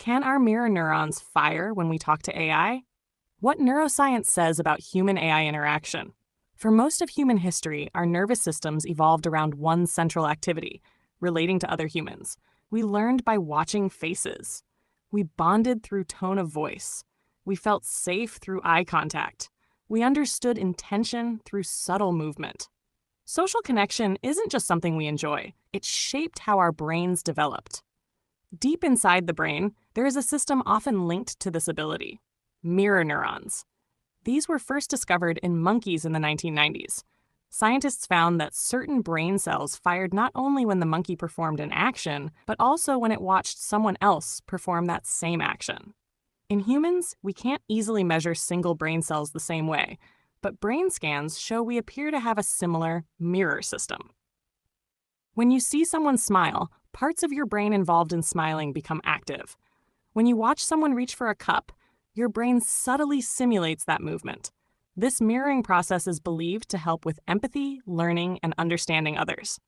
Can our mirror neurons fire when we talk to AI? What neuroscience says about human AI interaction. For most of human history, our nervous systems evolved around one central activity, relating to other humans. We learned by watching faces. We bonded through tone of voice. We felt safe through eye contact. We understood intention through subtle movement. Social connection isn't just something we enjoy, it shaped how our brains developed. Deep inside the brain, there is a system often linked to this ability: mirror neurons. These were first discovered in monkeys in the 1990s. Scientists found that certain brain cells fired not only when the monkey performed an action, but also when it watched someone else perform that same action. In humans, we can't easily measure single brain cells the same way, but brain scans show we appear to have a similar mirror system. When you see someone smile, parts of your brain involved in smiling become active. When you watch someone reach for a cup, your brain subtly simulates that movement. This mirroring process is believed to help with empathy, learning, and understanding others.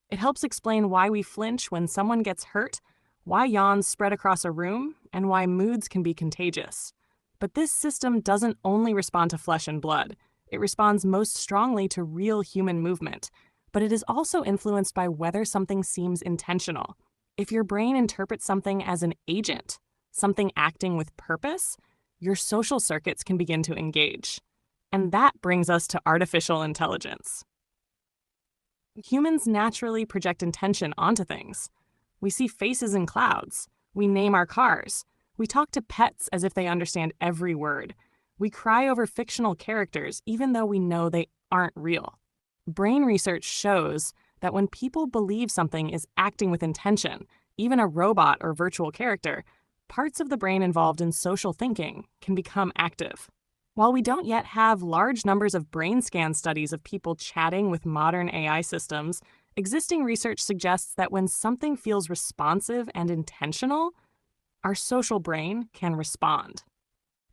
It helps explain why we flinch when someone gets hurt, why yawns spread across a room, and why moods can be contagious. But this system doesn't only respond to flesh and blood. It responds most strongly to real human movement, but it is also influenced by whether something seems intentional. If your brain interprets something as an agent, something acting with purpose, your social circuits can begin to engage. And that brings us to artificial intelligence. Humans naturally project intention onto things. We see faces in clouds. We name our cars. We talk to pets as if they understand every word. We cry over fictional characters even though we know they aren't real. Brain research shows that when people believe something is acting with intention, even a robot or virtual character, parts of the brain involved in social thinking can become active. While we don't yet have large numbers of brain scan studies of people chatting with modern AI systems, existing research suggests that when something feels responsive and intentional, our social brain can respond.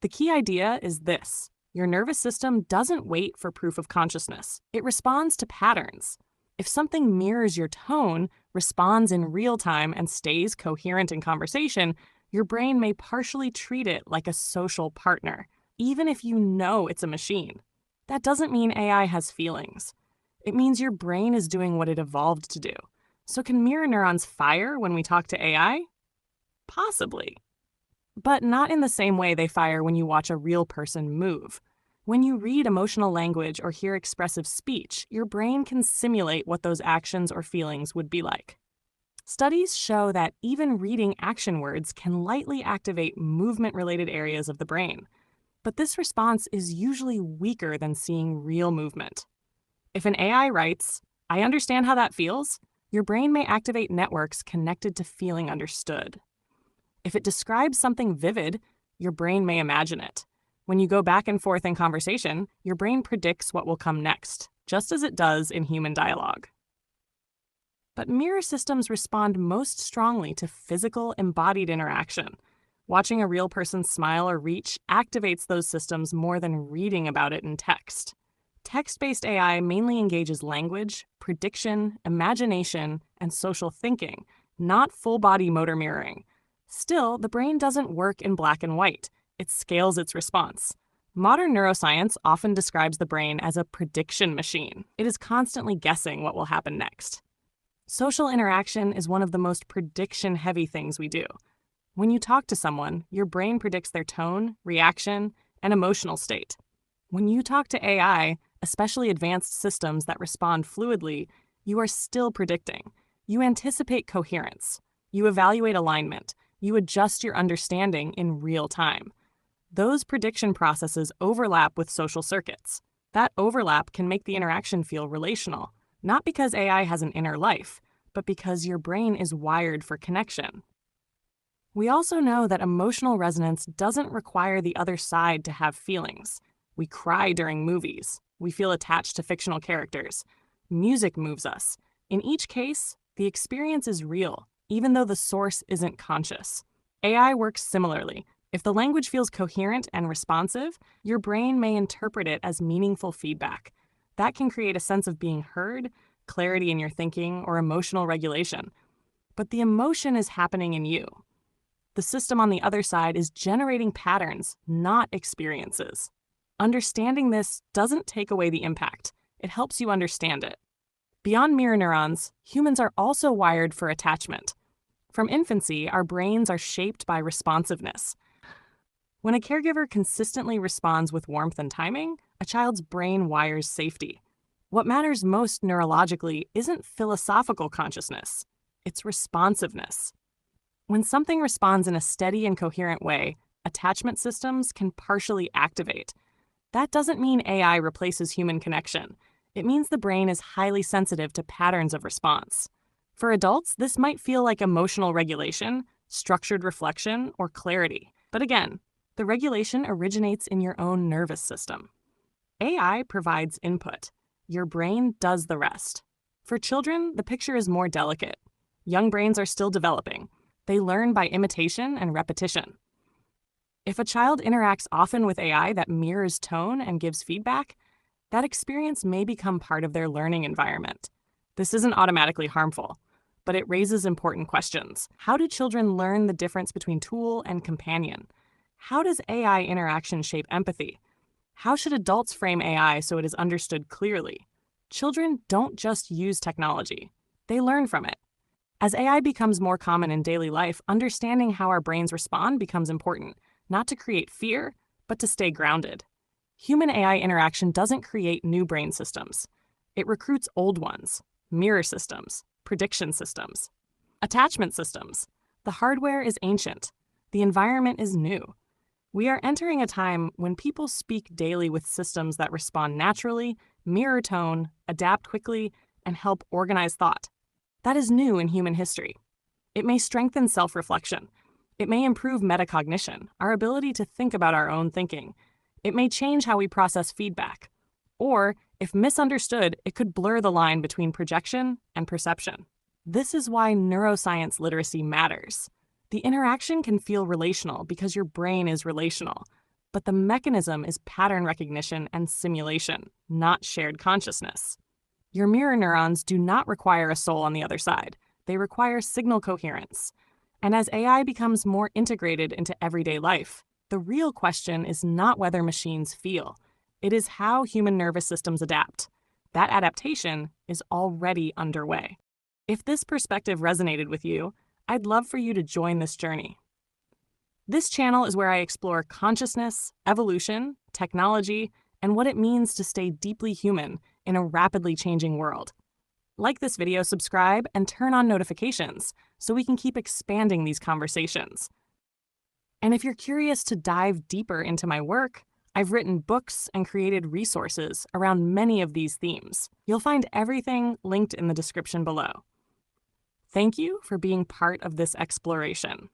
The key idea is this: your nervous system doesn't wait for proof of consciousness. It responds to patterns. If something mirrors your tone, responds in real time, and stays coherent in conversation, your brain may partially treat it like a social partner, even if you know it's a machine. That doesn't mean AI has feelings. It means your brain is doing what it evolved to do. So can mirror neurons fire when we talk to AI? Possibly. But not in the same way they fire when you watch a real person move. When you read emotional language or hear expressive speech, your brain can simulate what those actions or feelings would be like. Studies show that even reading action words can lightly activate movement-related areas of the brain. But this response is usually weaker than seeing real movement. If an AI writes, "I understand how that feels," your brain may activate networks connected to feeling understood. If it describes something vivid, your brain may imagine it. When you go back and forth in conversation, your brain predicts what will come next, just as it does in human dialogue. But mirror systems respond most strongly to physical, embodied interaction. Watching a real person smile or reach activates those systems more than reading about it in text. Text-based AI mainly engages language, prediction, imagination, and social thinking, not full-body motor mirroring. Still, the brain doesn't work in black and white. It scales its response. Modern neuroscience often describes the brain as a prediction machine. It is constantly guessing what will happen next. Social interaction is one of the most prediction-heavy things we do. When you talk to someone, your brain predicts their tone, reaction, and emotional state. When you talk to AI, especially advanced systems that respond fluidly, you are still predicting. You anticipate coherence. You evaluate alignment. You adjust your understanding in real time. Those prediction processes overlap with social circuits. That overlap can make the interaction feel relational, not because AI has an inner life, but because your brain is wired for connection. We also know that emotional resonance doesn't require the other side to have feelings. We cry during movies. We feel attached to fictional characters. Music moves us. In each case, the experience is real, even though the source isn't conscious. AI works similarly. If the language feels coherent and responsive, your brain may interpret it as meaningful feedback. That can create a sense of being heard, clarity in your thinking, or emotional regulation. But the emotion is happening in you. The system on the other side is generating patterns, not experiences. Understanding this doesn't take away the impact. It helps you understand it. Beyond mirror neurons, humans are also wired for attachment. From infancy, our brains are shaped by responsiveness. When a caregiver consistently responds with warmth and timing, a child's brain wires safety. What matters most neurologically isn't philosophical consciousness, it's responsiveness. When something responds in a steady and coherent way, attachment systems can partially activate. That doesn't mean AI replaces human connection. It means the brain is highly sensitive to patterns of response. For adults, this might feel like emotional regulation, structured reflection, or clarity. But again, the regulation originates in your own nervous system. AI provides input. Your brain does the rest. For children, the picture is more delicate. Young brains are still developing. They learn by imitation and repetition. If a child interacts often with AI that mirrors tone and gives feedback, that experience may become part of their learning environment. This isn't automatically harmful, but it raises important questions. How do children learn the difference between tool and companion? How does AI interaction shape empathy? How should adults frame AI so it is understood clearly? Children don't just use technology, they learn from it. As AI becomes more common in daily life, understanding how our brains respond becomes important, not to create fear, but to stay grounded. Human-AI interaction doesn't create new brain systems. It recruits old ones, mirror systems, prediction systems, attachment systems. The hardware is ancient. The environment is new. We are entering a time when people speak daily with systems that respond naturally, mirror tone, adapt quickly, and help organize thought. That is new in human history. It may strengthen self-reflection. It may improve metacognition, our ability to think about our own thinking. It may change how we process feedback. Or, if misunderstood, it could blur the line between projection and perception. This is why neuroscience literacy matters. The interaction can feel relational because your brain is relational, but the mechanism is pattern recognition and simulation, not shared consciousness. Your mirror neurons do not require a soul on the other side. They require signal coherence. And as AI becomes more integrated into everyday life, the real question is not whether machines feel. It is how human nervous systems adapt. That adaptation is already underway. If this perspective resonated with you, I'd love for you to join this journey. This channel is where I explore consciousness, evolution, technology, and what it means to stay deeply human in a rapidly changing world. Like this video, subscribe, and turn on notifications so we can keep expanding these conversations. And if you're curious to dive deeper into my work, I've written books and created resources around many of these themes. You'll find everything linked in the description below. Thank you for being part of this exploration.